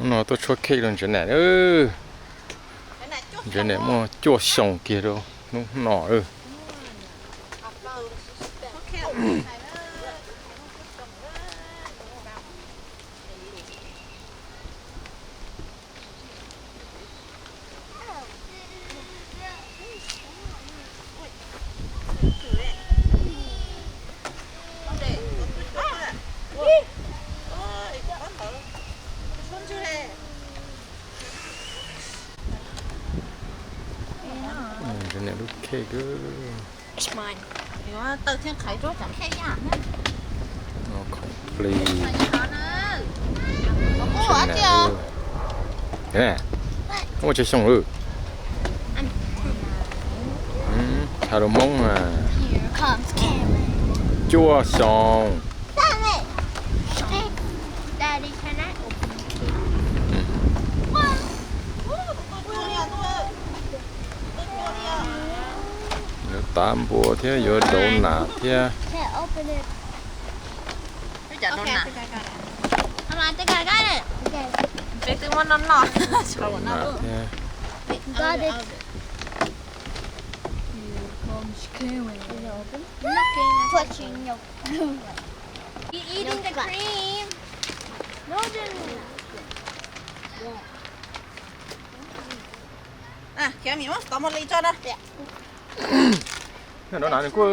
nó tôi cho cây luôn chỗ này chỗ này mà cho xong kia đâu nó nọ chỗ này lúc cây cứ It's mine. Từ thiên khải rốt chẳng khe nhả nữa. nó complete Ủa hả chưa? thế này không có chơi xong rồi thà đồ mông mà Here comes Cameron. chua xong Daddy, can I open nó tám bộ thế giờ đồ nạt thế Can't open it. Okay, I think I got it. Come on, I think I got it. Okay. Big thing one on not. đồ nạt thế Got it. Here comes Cameron. Is it open? Looking at touching your You eating the cream? No, à, kéo miếng tao một ly cho đó. nó nạt quá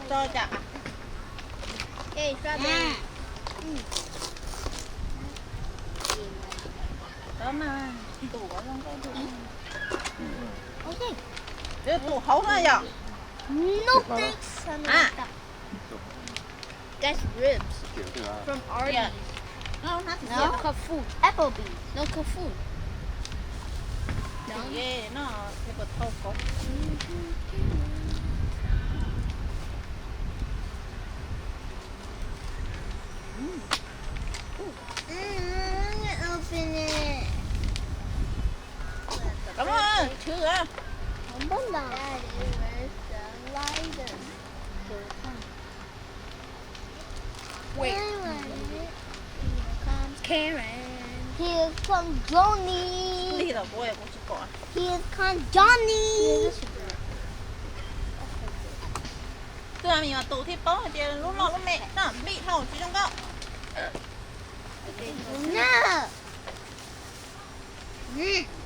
Cho chả. Hey, strawberry. Đó mà. Tủ có trong cái tủ. Okay. Đưa tủ hấu nữa vậy? No thanks. À. That's ribs from Arby's. Yeah. No, not the no food. Applebee's. No food. No. Yeah, no. They got tofu. Open it. Come on, chưa á? Không biết đâu. Wait. Here comes Karen. Here comes Johnny. Here comes Johnny. Tôi mình mà tụ thì bó thì lúc nọ lúc mẹ nó bị thầu chứ không có. No.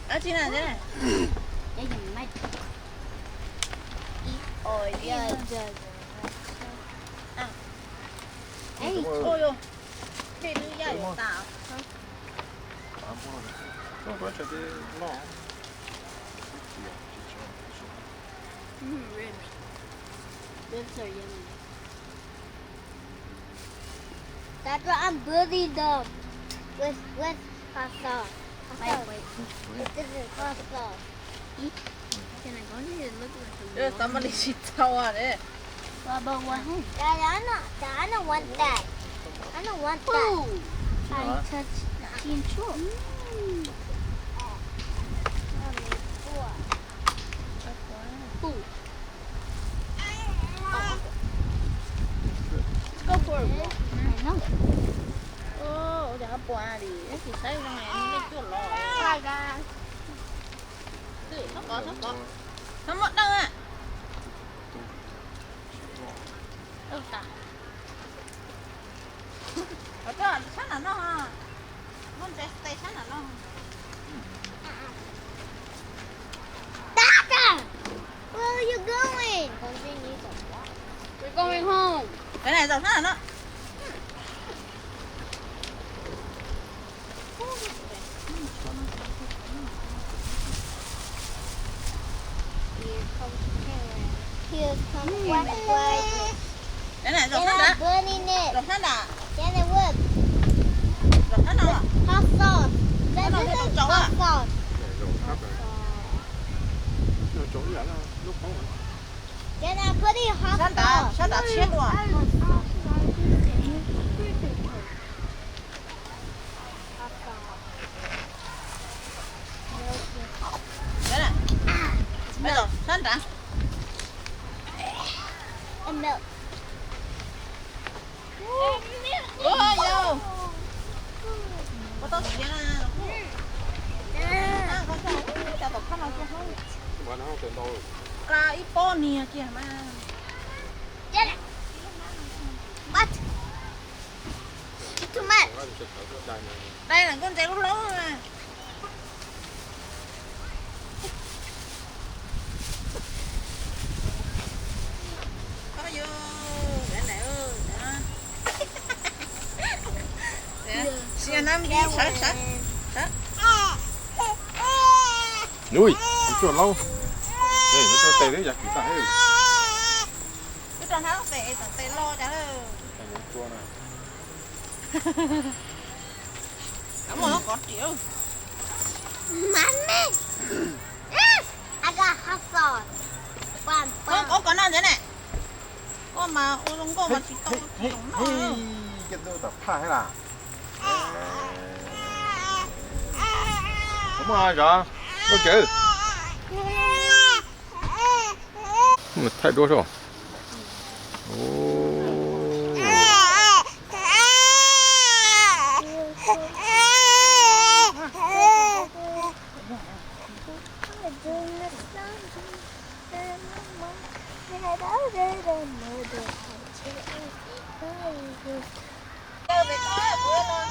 Ở trên này thế này. Đây là mày. Ôi giờ. À. Ê, ôi ôi. Thế đưa ra để tạo. Ribs. Ribs are yummy. That's what I'm building them with hot sauce. Wait. This is hot sauce. Can I go in here and look like a somebody should tell on it. Well, but what? Dad, I don't want that. I don't want that. I touched the control. Go for it. I know. Oh, jangan buat ni. Kita yang ini tu loh. Agak. Tu, sokok. Sama dah ah. Oh tak. Apa? Sana noh. Mon stay sana noh. Tata! Where are you going? We're going home. Cái này dọc sana noh. Here comes white. Cái này dọc sana. Dọc sana. Cái này wood. Dọc sana à? Hot sauce. Cái này hot sauce. Cái này put in hot sauce. Sao đã chết rồi? Cái này. Bây giờ, sao đã? And milk. Oh, yo. tao chỉ là con sao chả tập khăn nào kia không mà nó không tiền đâu là ít po nè kìa mà Get it. What? It's too much. đây là con trẻ lúc lớn mà có vô để này đó xin năm đi sợ sợ sợ nuôi chuột lâu ê nó cho tê đấy giặc gì tại cái tròn tháo tệ lo trả lời chua này cảm ơn nó có triệu Mommy. I got hot sauce. Bam, bam. có con ăn thế này con mà ôi không có mà chỉ tông nó cái đồ tập pha hay là đúng rồi rồi có chữ mà thay đua rồi chơi về coi bữa luôn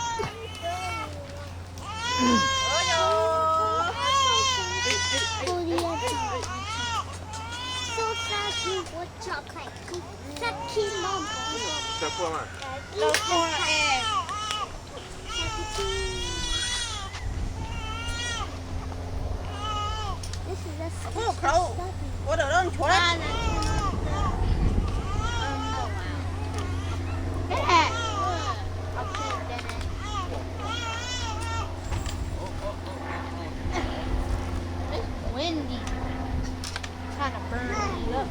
So sassy with chocolate. Sassy mom. chả qua mà đâu con em This is a không một khẩu có được đâu chúa đấy windy. Kind of burn it up.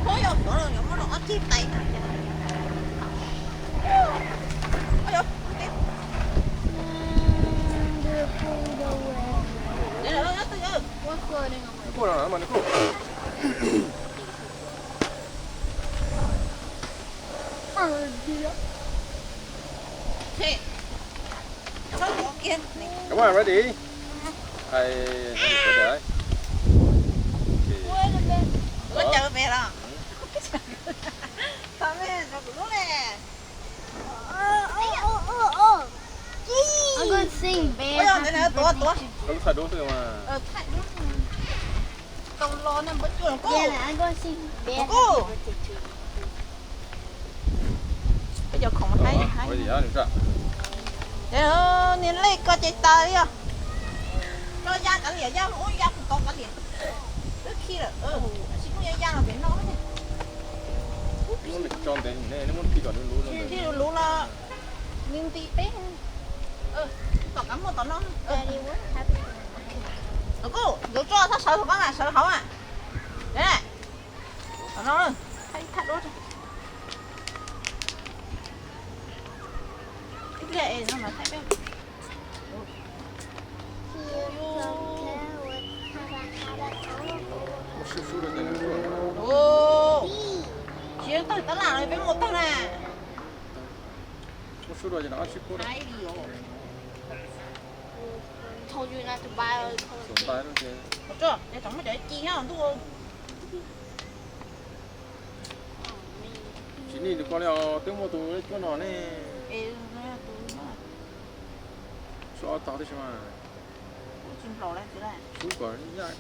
thôi rồi có được những món nó chip tay để nó từ từ What's going on? cô nào mà nó cô thế nó có kia này come on ready ai để đấy Wait a minute. có chờ về rồi sao mẹ nó cũng nè I'm gonna sing ôi band. giờ thế này tua đúng thật đúng thôi mà thay đúng tao lo nên bất chợt cô Yeah, I'm gonna sing band. Cô. Happy birthday to you. bây giờ không thấy hay cái gì á sao để nó nên lấy có chạy tay đi à cho ra cả liền ra ôi ra cũng có cả liền trước khi là chỉ có ra là biển nó nó lịch tròn thế này nó muốn khi còn nó lú luôn khi lú là nhưng tí bé tao cắm một tao nó Daddy, what? Happy birthday. cô nếu cho nó sợ không à sợ không à đấy này tao nó thấy thắt đốt cái này nó mà thấy bé su su được này ô chiếc tao làm rồi bé một tao nè su rồi cho nó chip cô hai điều Told you not to buy all the colors. xuống tay luôn chứ được chưa để tổng để chi nhá tôi chỉ nhìn được con nào tiếng một tuổi con nó này xóa tao đấy mà chim lò lên thế này xuống còn như vậy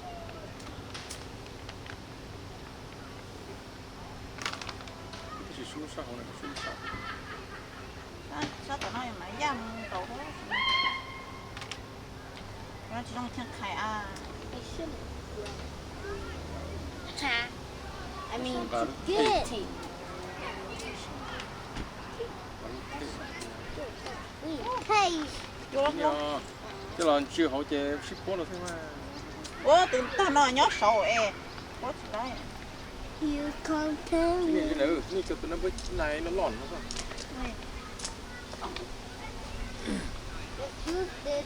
chỉ xuống sao này xuống sao sao tao nói mà yam tao đó nó chỉ trong thang khai à I shouldn't. I mean, to get it. Hey. vô lắm luôn nhờ cái lần chưa hỗ trợ ship cô rồi thế mà ủa tụi tao nói nhớ sầu có gì đấy You come tell chỉ me. nhìn cái nữ như cái tụi nó với này nó lỏn nó sao Use this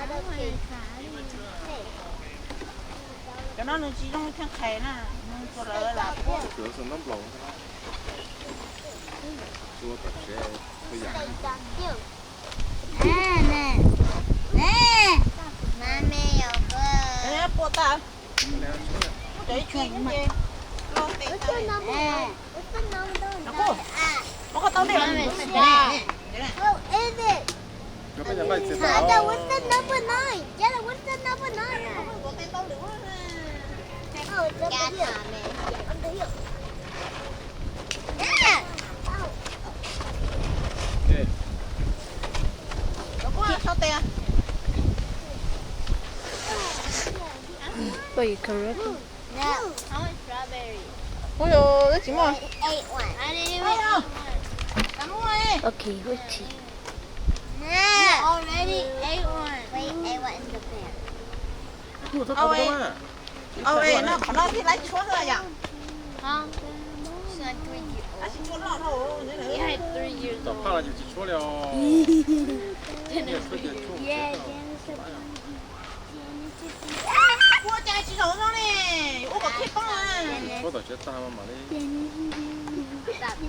out of his Hey. cho nó chỉ trong thang khai nè nó có là cửa xuống nó lỏn có sẽ bây giờ Nè, bộ ta. Để chuyện gì? Lo tiền ta. Nó có tao này. Nè. nó bây giờ lại sẽ Dada, bảo what's the number 9? Dada, what's the number 9? Bộ tiền tao nữa. Oh, it's under here. Yeah, under here. Yeah. ok Nó có sao tiền? But you correct. No. How much strawberry? Ôi dồi, cái gì mà? 8 one. I didn't Ôi even dồi. eat one. Cảm ơn. Okay, wait. Yeah. Already ate one. Wait, ate one in the pan. thu thấp không mà Ôi, nó thì lấy xuống rồi à? Huh? She's like 3 years old. À, xin xuống lọ thôi. You had 3 years 더 old. 팔아 지금 초려 Yeah, Ủa, chạy chị rồi đó nè. Ủa, có thiết không à? 저도 쨌다 하면 말이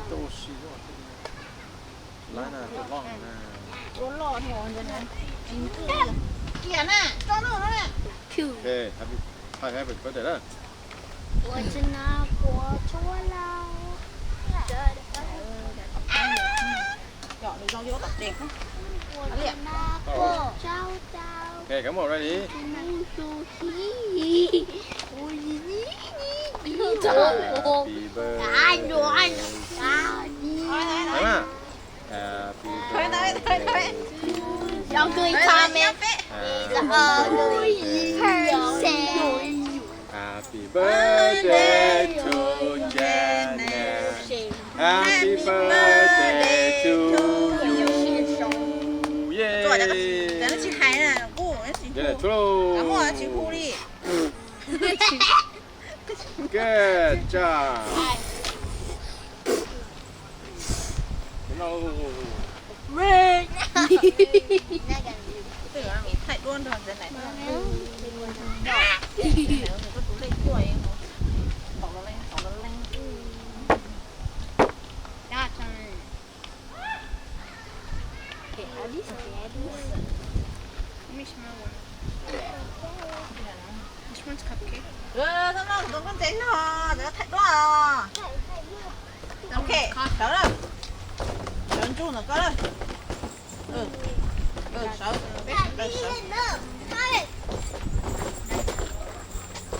또 쉬고 라나 또 롱나 Ủa, lọ thì ổn rồi nè. Kìa nè, cho nó nè. 오케이 하이하이브 birthday đó 我是拿过错了。 Chọn được rau vô tập đẹp không? 我是拿过找到 오케이 cảm ơn ready 苏西。我是你找我。 Happy 打 birthday 软打你。 Đấy mà Happy Thôi, birthday thôi. 要对他们。 Happy birthday to Janet Happy birthday to you Rồi, để Yeah nó chị Hải nè. Ủa, nó chị Janet Thu. throw Cảm ơn chị Thu đi. Good job No Tưởng là mình thay luôn rồi, giờ này. Mình có túi lên tuổi. Bỏ nó lên, bỏ nó lên. That's on. Okay, are these daddies? Let me smell one. This one's cupcake. Thằng nào cũng con tránh rồi, để nó thay đó à. Ok, đó rồi. Trấn trụ nó có rồi. Sáu.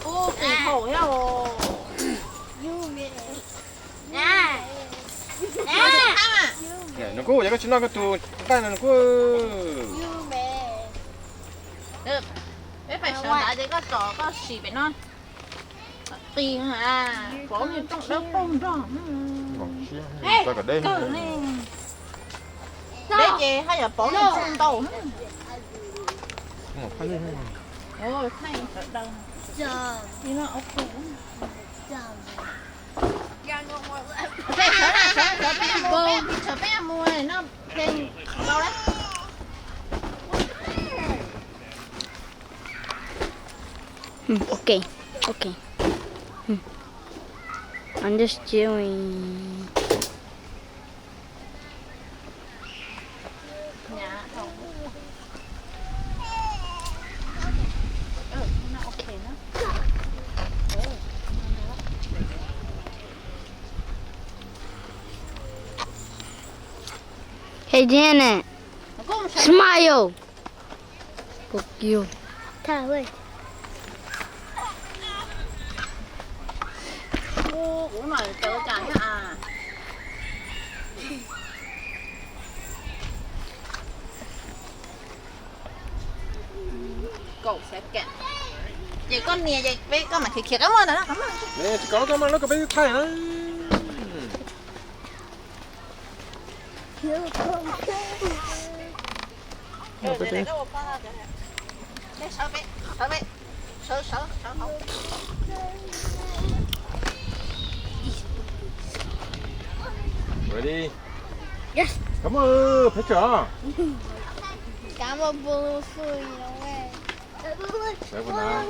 Ô, kỳ khổ nha rồi. Nè. 야, 놓고 얘가 지나가 또 일단은 놓고 Bé phải sợ lại để có trò có xì phải non. Tiền hả? Bỏ như trong đó bông rồi. 이거 가 돼. Cỡ lên. Bé chè hay là bỏ như trong đầu. 팔리. Ôi, thay sợ đâu. Thì nó ốc cũ. Sợ bé mua này nó lên đâu đấy. Okay. I'm just doing. Nhà không. Nó ok nó. Hey Janet, Nó có một smile. Fuck you. cô cũng nói tự trả nha à. Cậu sẽ kẹt. Vậy con nè vậy với con mà thiệt cảm ơn đó, cảm ơn. 네, có cái mà nó có bị thay nó. Để cái bộ con ra để sợ bé, sợ không. Ready? Yes. cảm ơn 배차. Cảm ơn bố phơi nó nghe. Đấy của nó.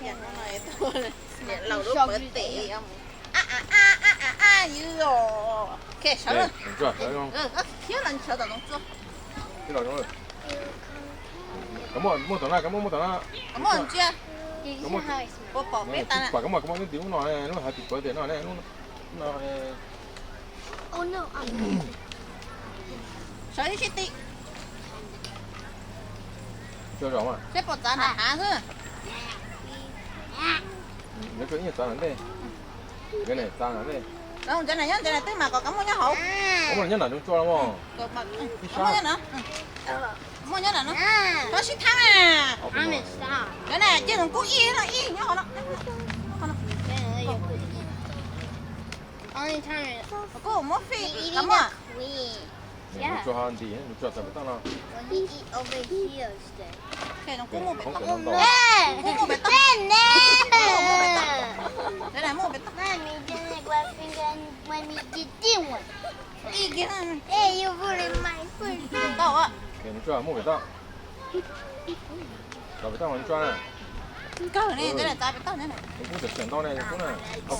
Dạ này tôi để lẩu đốt bữa tệ ông dữ rồi ok sợ rồi đúng chưa thấy không thiếu lần sợ tao đúng chưa cái đầu đúng rồi cảm ơn tao cảm ơn chưa You know how it smells. bố bỏ biết ta nè cảm ơn cái tiếng nó này nó happy birthday nó này nó Oh no. sợ đi city chưa rõ mà xếp một tàn hả thôi nếu cái gì tao đây cái này tao đây đâu cái này nhá cái này tới mà còn cảm ơn nhá hậu cảm ơn nhân là đúng cho lắm không còn mà cảm ơn nhá nữa cảm ơn nhá nữa có xích thang à I'm in stop. cái này chứ đừng cố y nhá họ nó Only time cô mất phi he cảm eating ơn the queen. đúng cho hơn tí đúng cho tao biết tao nào When he eat over here instead. cái nó cũng mua bể không tóc cần không Hey! mua bể tóc Ben! cái này mua bể tóc Mommy didn't like my finger when we did one. y kia Hey, you ruined my food. đâu á đúng cho mua biết tao vẫn cho nè cái này cái này ta bể tóc này này cũng được chuyển tao này cũng là ok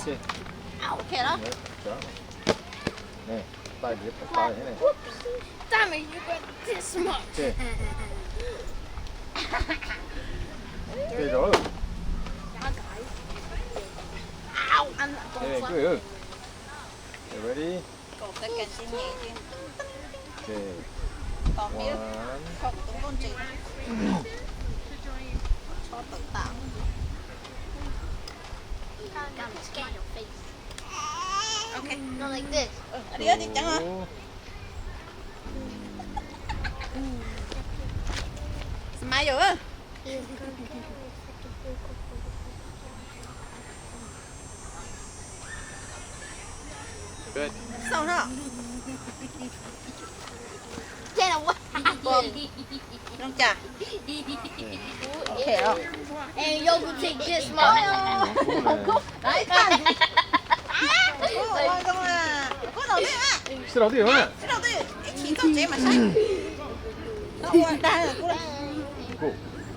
ok đó này tay biết tay thế này Tommy, you got this much. ok ok rồi Ow! I'm not Hey, going good. Okay, ready? cột cái kèn xin nhẹ chứ Okay. còn biết One. không cũng con chị cho tự tạo I'm scared your face. ok Not like this. đi đi chẳng hả Two. smile rồi Good. xong hả Get away. không chả ok rồi And you can take this much. đấy con ôi con à có đầu tiên á Xin lỗi tiểu hả? cái đầu tiên chỉ cho chế mà sai ôi đây là cô đây Cô.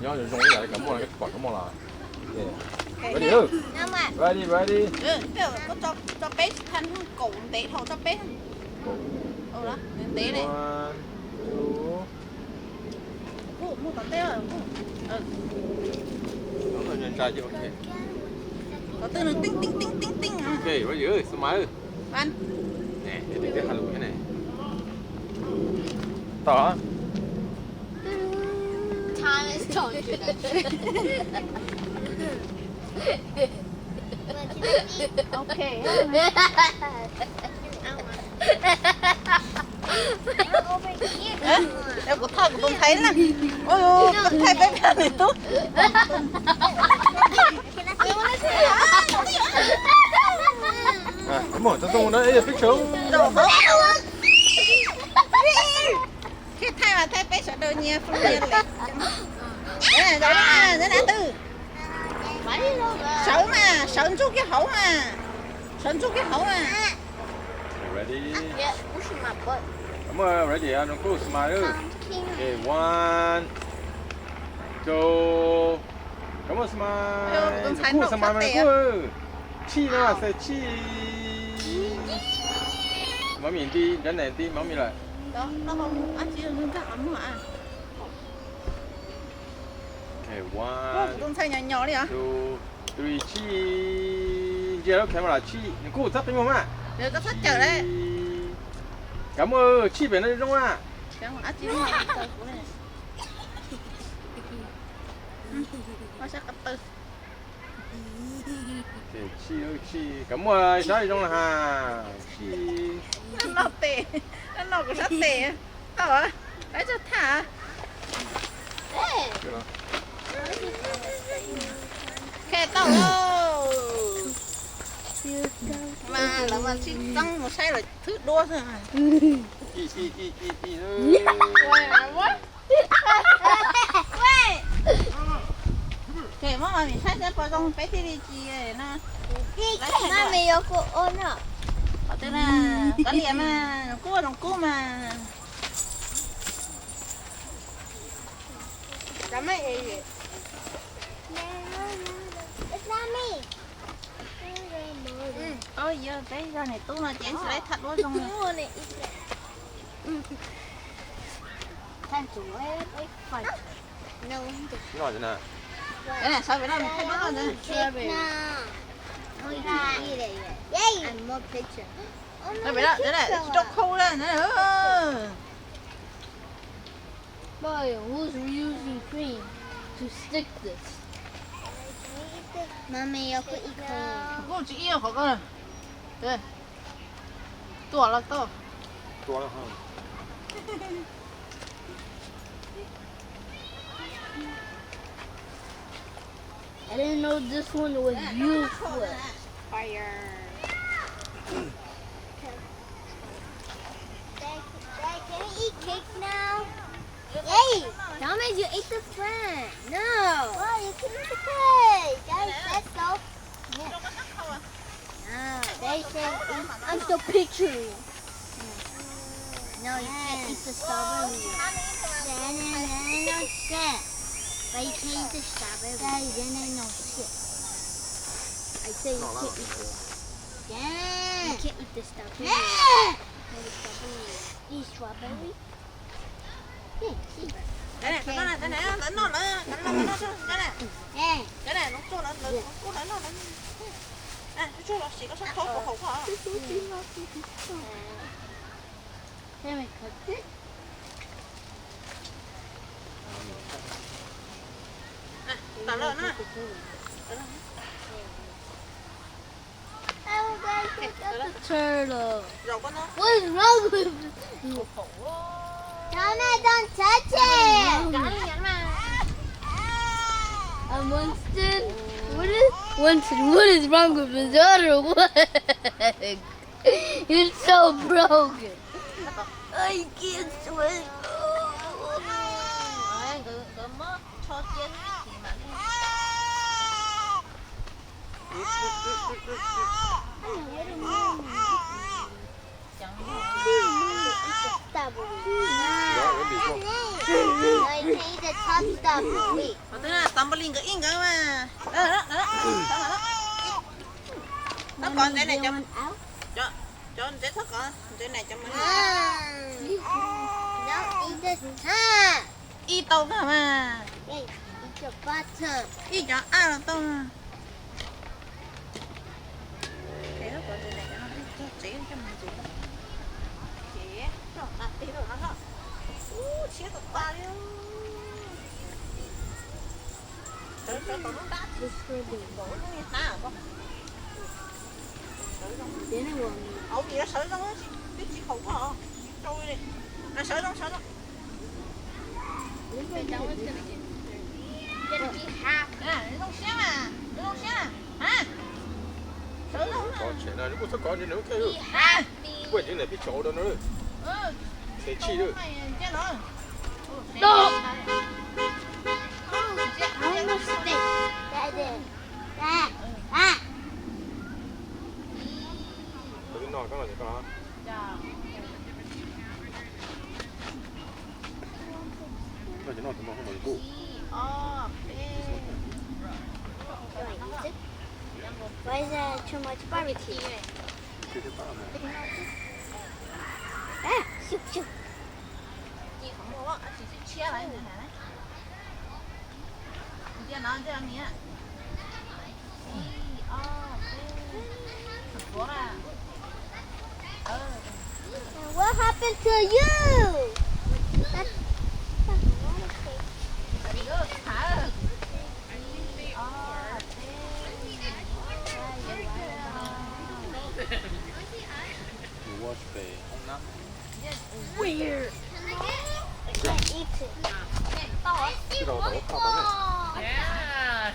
Nhớ dùng cái này cảm ơn cái quả cảm ơn là. Okay. Ready? Come on. Ready, ready. cái có cho bé thân cổ tế thầu cho bé đó tế này One, two. cô mua tao tế rồi Đó là nhân trai chứ ok. có từ nó tinh tinh tinh tinh tinh Ok, ready. Smile. ăn Nè, cái hello cái này. Tỏ. Thomas told you that. ok em có thằng của tôi thấy nè ôi ôi tôi thấy bé bé này tốt À, cảm ơn tao tung đấy, picture. đồ hốt khi thay mà thay bé sợ đồ nhẹ phương nhiên lại đây này rồi đó đây này tư sợ chút cái hậu mà sợ chút cái hậu mà Ready. Yeah, pushing my butt. Cảm ơn, ready. Đừng có smile. Okay, one, two. Cảm ơn smile. Con thấy Cô nó smile phát mà tệ cô. Chi nó sẽ chi. Mami đi, cái này đi, mami lại. đó nó không ăn chỉ là nó cảm mà Okay, one, con thấy nhỏ nhỏ đi hả two, three, chi. Giờ nó camera chi. Cô sắp tới không ạ? để có thích chờ đấy Cảm ơn, chi về đây đúng không ạ? cái con ăn chỉ là tờ của này nó sẽ cặp tư Okay, chi ơi chi. Cảm ơn, sao đi trong là hà. Chi. nó tệ nó cũng rất tệ tao à đấy cho thả Hey. Được rồi. khe tao đâu mà là mà chỉ tăng một sai là thứ đua thôi à Y. Wait. kể mà mình sai sẽ có trong bé thì đi chi nó Mommy, you go on up. ở đây là có liền mà đồng cua mà That might hit it. Ôi giờ bé ra này tôi là chén sẽ lấy thật luôn xong rồi. Time to wait, fight. No, Nó thế nào? Cái này sao vậy đó mình thấy nó rồi. cake now. Oh, you can eat it yet. Yay! And more picture. Đây vậy đó, cái này chốc khô lên nữa. Boy, who's using cream to stick this? Mommy, I'll put you cream. Cũng chỉ yêu khó cơ. Đây. To là to. To lắm không? I didn't know this one was useless. Fire. Dad, can we eat cake now? Yay! Thomas, you ate the friend. No. Why you can eat the cake? Daddy said so. Đâu có tắt không à? No. Daddy said I'm still picturing. no, you can't eat the strawberry. No shit. But you can't eat the strawberry. Daddy, then I know shit. I say you can't eat this. Yeah. You can't eat the strawberry. Yeah. Eat strawberry? Đây này, cái này lớn nó nữa, cái này. Yeah. Cái này nó cho nó lớn, nó lớn nó lớn. À, cho nó chỉ có sắp thôi của khẩu hả? Can we cut it? À, tao lớn á. Turtle. Rồi con nó. What is wrong with you? Thomas, don't touch it. Winston, what is wrong with his other leg? He's so broken. I can't swim. Cứ mất cho chén thì mà. Chẳng Đó, cái bị không? No, you can't eat the top stuff. Wait. Thế là tumbling cái in cơ mà. Đó. Nó còn cái này cho để thất con. Cái này cho mình. Don't eat the top. Y tàu cơ mà. Hey, eat your butter. Y cho ăn là tàu mà. Thế nó còn cái này cho nó chỉ cho mình chỉ. Chỉ cho đặt tí rồi nó đó. Chia tụt ta đi. Trời tụi nó đá. Bổ nó nghe ta không? Ấu gì đó sợi lông á, biết chị không có hả? Trôi đi. Nó sợi lông. Lông xé mà. Hả? Sợi lông Có chuyện này, nó có gì nữa kêu. Quên những này biết chỗ đâu nữa. Thế chi nữa. No. Cái nồi có là gì có? Cái nồi thì nó không phải cụ. Why is there too much barbecue? Cái thứ ba mà. Shoot, shoot. Chị không mua á, chị sẽ chia lại này hả? Chia nó cho anh nhé. And what happened to you? Wash về không nắp. Weird. I can't eat it. Cái đầu đổ khóc đấy. Yeah.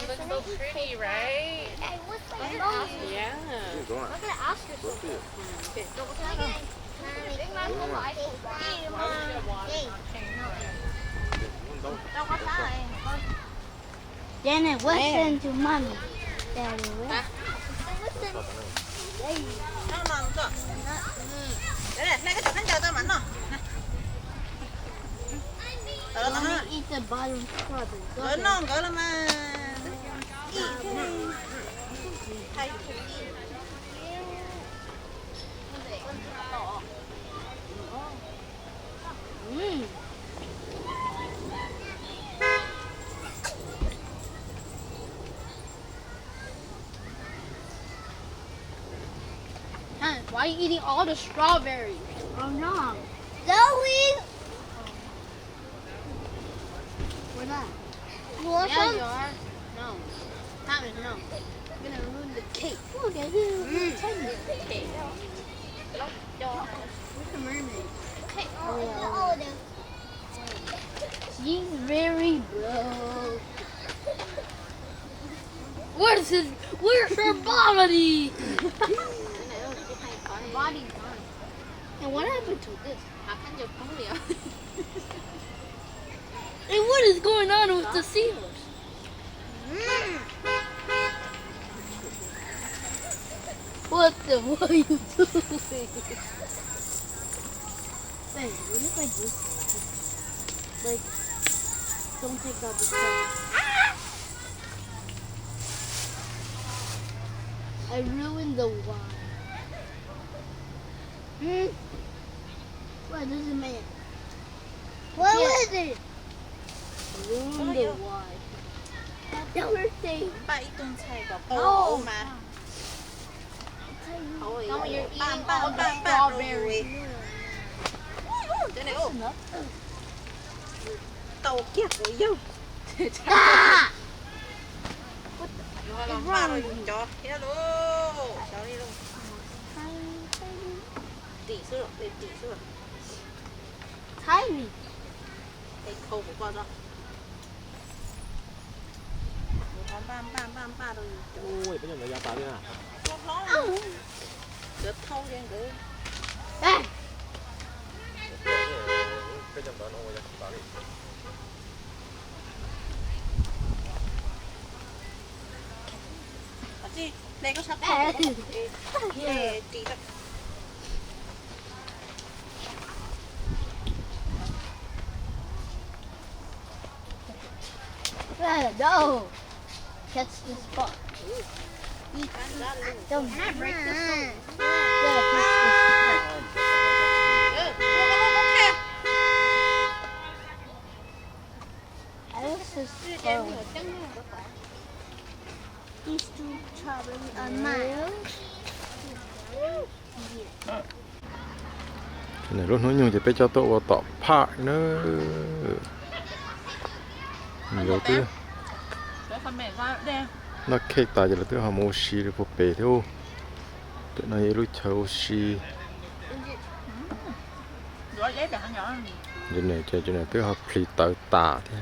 Looks so pretty, right? Hey, what's my mom? Yeah. Cái đó I'm là gonna ask her rớt something. đi. Đâu có tá này. Janet, listen to mommy. Daddy, Hả? Nó ngon chưa? Đây này, cái chỗ hắn chờ tao mảnh rồi. Tao nó. eat the bottom strawberry. Cỡ non cỡ là mà. Thay. Why are you eating all the strawberries? Oh no. Zoe! Where's that? You want Yeah, some? you are. No. Thomas, no. You're gonna ruin the cake. Look at this. Cake. Where's the mermaid? Okay. Oh, yeah. She's very broke. Where's her body? Body's gone. And what happened to this? And what is going on with the seals? What are you doing? Wait, what if I do something? Like, don't take out the stuff. I ruined the wine. What does it mean? What was it? Ruined the wine. Happy birthday. Ba ntxhais có bố mà. Thôi, Come on, you're eating bam, all bam, the bam, bam, strawberries. rồi. Thế này, tàu kia của yêu. Nó làm ba rồi cho. Hello. Cháu đi luôn. Tỷ sư, lên tỷ sư. Tiny. Cái khâu của con rồi. Bam, bam, bam, bam rồi. Ôi, bây giờ nó ra tao đi nè. Con nó. Được thâu đi anh cứ. Hey. Cái dòng đó nó ra tao đi. Gì? Đây có sắp thâu. Để tỷ thật. No. Catch this spot. Don't break the soul. This is fun. These two strawberries are mine. Này lúc nói nhiều thì phải cho tôi vào tọt phạ nữa. Nhiều thứ. Nó khét tại giờ là thứ họ mua xì được một bể thôi. Tụi nó lúc chờ xì. Giờ này chơi này thứ họ phi tới tả thế.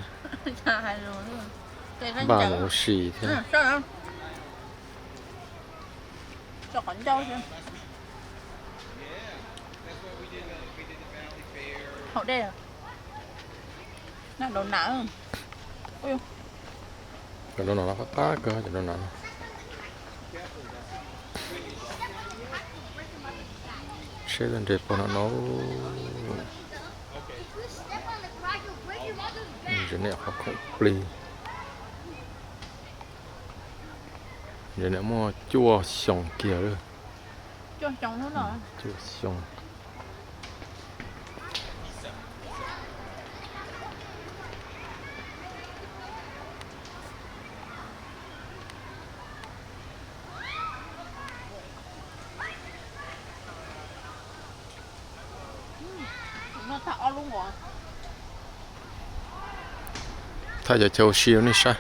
Bà mua xì thế. Cho con trâu xem. Hậu đây à? Nó đồ nở không? Ôi. Cái đó nó phát tá cơ, cái đó nó. Sẽ lên đẹp của nó. Giờ này họ không pli. Giờ này mua chua sòng kia rồi. Cho chồng nó rồi. Chua sòng. Nó thọ luôn rồi. Thay giờ châu siêu này sao?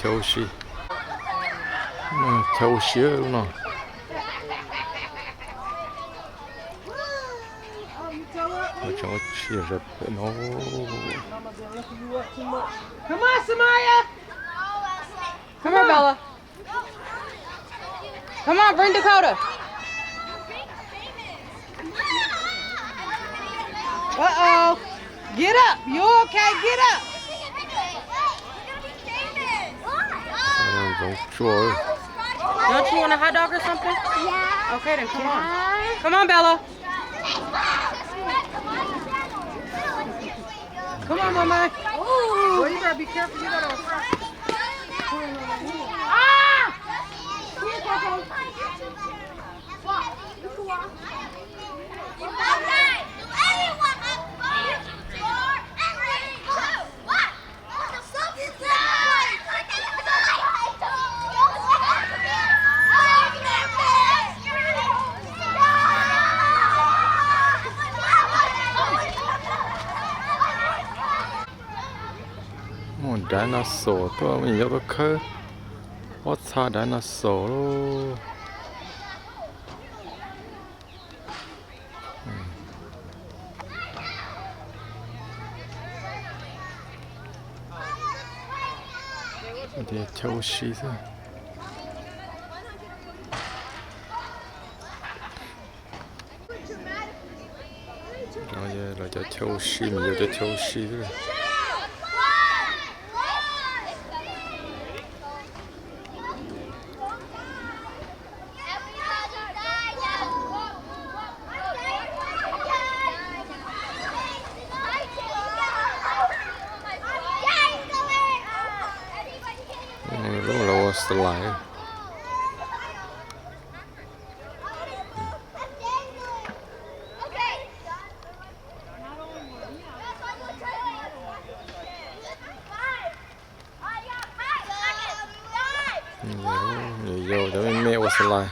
Châu siêu. Châu siêu luôn nào. Châu siêu rất nó. Come on, Samaya. Come on, Bella. Come on, bring Dakota. Uh-oh. Get up. You okay? Get up. Giống chua. Don't you want a hot dog or something? Yeah. Okay, then come on. Come on, Bella. Come on, Mama. Oh, you gotta be careful. You gotta. Ah! dinosaur mình nhớ có khơi. What's a dinosaur? Thì châu xí thôi. Rồi cho châu xí, mình vô cho châu xí thôi. Lúc là slide. Vô cho mấy mẹ slide.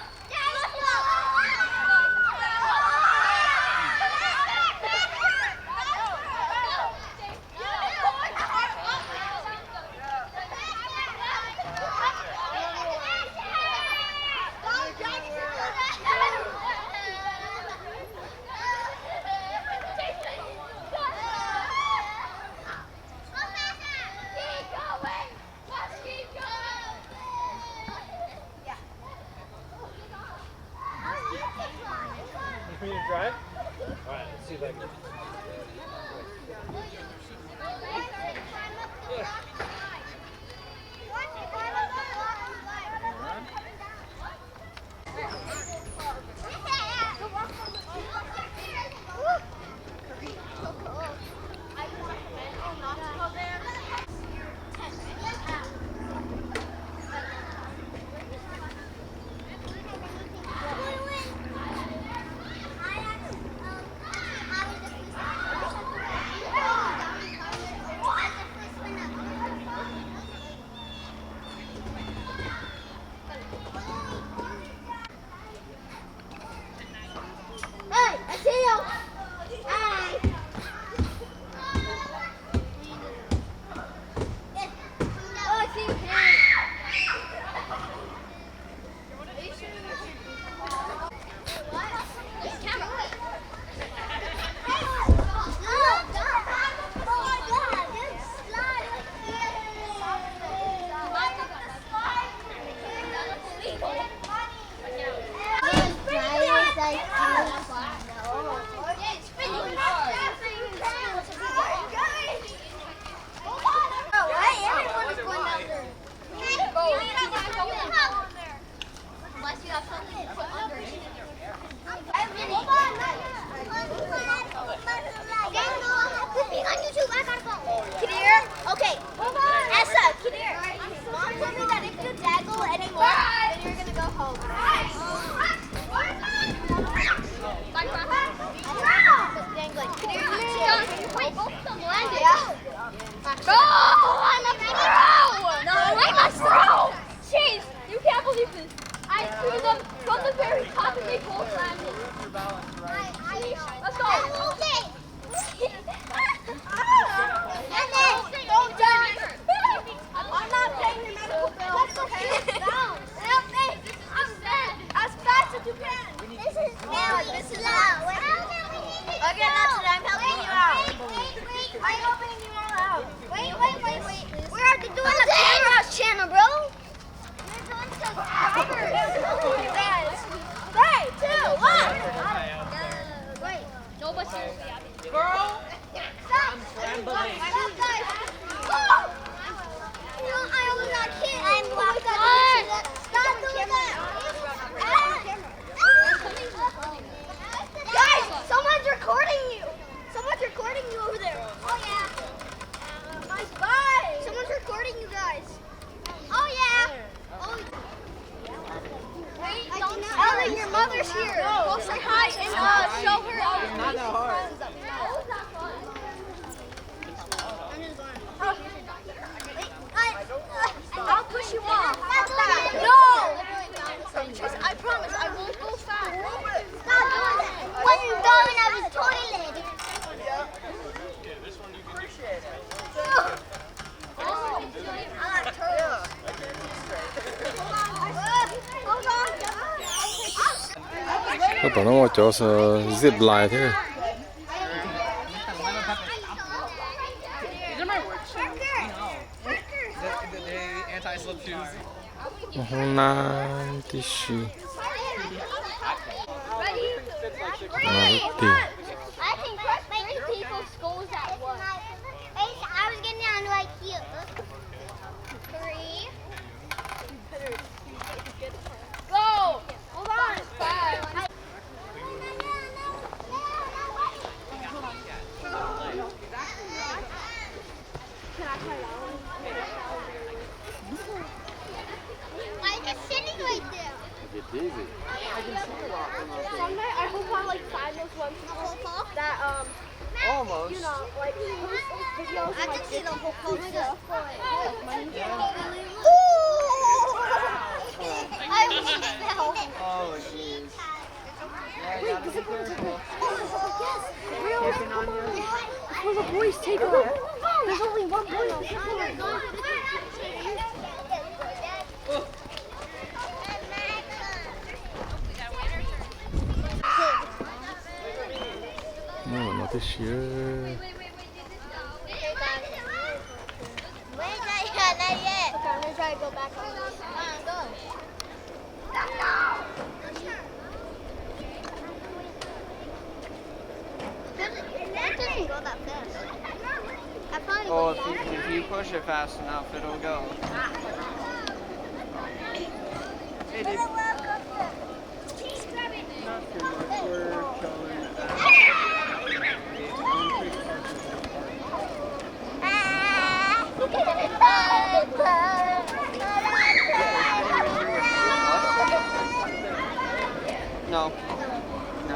For you to drive? Alright, let's see if I can. nó tao nó chỗ sợ zip line thế. These are my work shoes. The anti-slip shoes. hnxhais. I can crush 3 people's skulls at once. I was getting down right here. 3. Go! Hold on. 5. Why is it sitting right there? It's easy. Someday I hope I like find those ones that Almost. you know like videos. I can see the whole poster. I almost fell. Oh, jeez. Yeah, you gotta be careful. Really? Keeping on your... For the boys, take her. There's only one boy. No, not this year. Not yet. Okay, I'm gonna try to go back on this. Come on, go. That doesn't go that fast. I probably Oh, go if you push it fast enough, it'll go. Hey, dude. Not too much. We're chilling at the Olympic Park. No. No.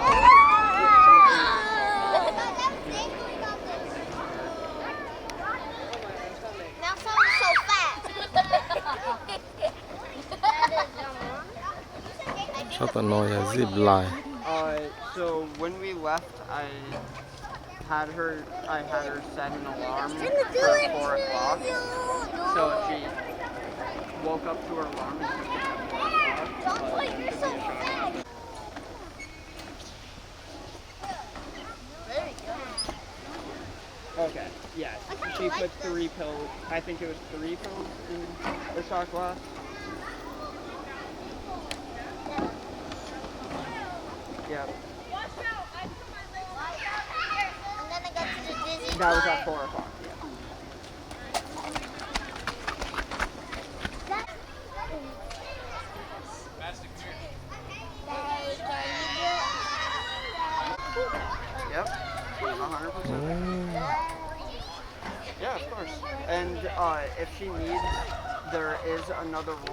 Now someone's so fat. Shut the noise, zip line. So when we left, I had her set an alarm for 4 o'clock. So if she woke up to her alarm and took it at 4 o'clock, You're so fat. okay, yes. She put 3 pills, I think it was 3 pills in the shot glass. Yep, And then I got to the dizzy that was part. at 4 o'clock, yeah. Yep, 100%. Yeah, of course. And if she needs, there is another roll.